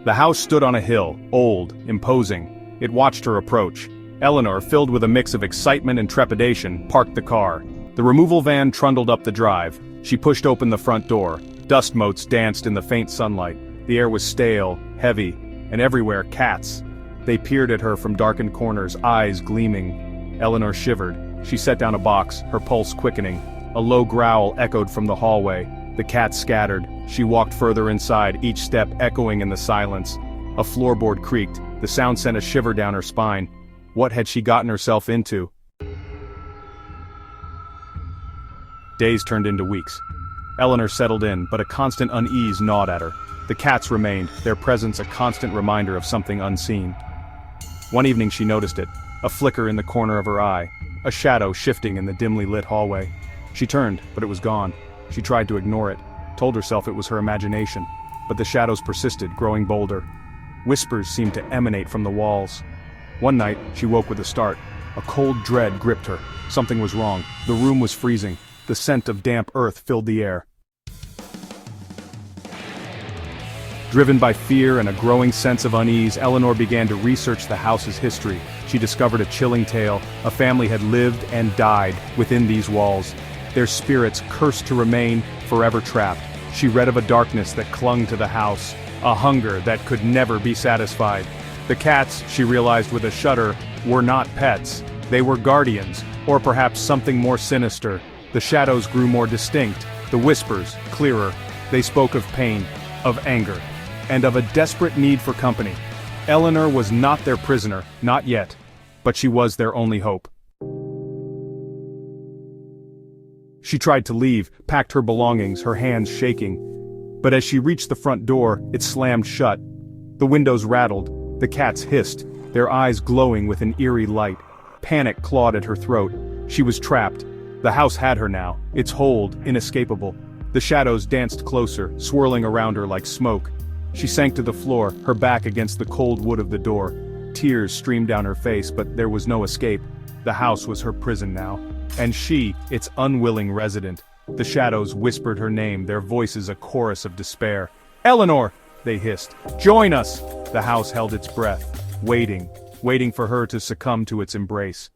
The house stood on a hill, old, imposing. It watched her approach. Eleanor, filled with a mix of excitement and trepidation, parked the car. The removal van trundled up the drive. She pushed open the front door. Dust motes danced in the faint sunlight. The air was stale, heavy, and everywhere cats. They peered at her from darkened corners, eyes gleaming. Eleanor shivered. She set down a box, her pulse quickening. A low growl echoed from the hallway. The cats scattered. She walked further inside, each step echoing in the silence. A floorboard creaked. The sound sent a shiver down her spine. What had she gotten herself into? Days turned into weeks. Eleanor settled in, but a constant unease gnawed at her. The cats remained, their presence a constant reminder of something unseen. One evening she noticed it, a flicker in the corner of her eye, a shadow shifting in the dimly lit hallway. She turned, but it was gone. She tried to ignore it, told herself it was her imagination, but the shadows persisted, growing bolder. Whispers seemed to emanate from the walls. One night, she woke with a start. A cold dread gripped her. Something was wrong. The room was freezing. The scent of damp earth filled the air. Driven by fear and a growing sense of unease, Eleanor began to research the house's history. She discovered a chilling tale. A family had lived and died within these walls. Their spirits cursed to remain forever trapped. She read of a darkness that clung to the house, a hunger that could never be satisfied. The cats, she realized with a shudder, were not pets. They were guardians, or perhaps something more sinister. The shadows grew more distinct, the whispers clearer. They spoke of pain, of anger, and of a desperate need for company. Eleanor was not their prisoner, not yet, but she was their only hope. She tried to leave, packed her belongings, her hands shaking. But as she reached the front door, it slammed shut. The windows rattled, the cats hissed, their eyes glowing with an eerie light. Panic clawed at her throat. She was trapped. The house had her now, its hold inescapable. The shadows danced closer, swirling around her like smoke. She sank to the floor, her back against the cold wood of the door. Tears streamed down her face, but there was no escape. The house was her prison now, and she, its unwilling resident. The shadows whispered her name, their voices a chorus of despair. "Eleanor!" they hissed. "Join us!" The house held its breath, waiting for her to succumb to its embrace.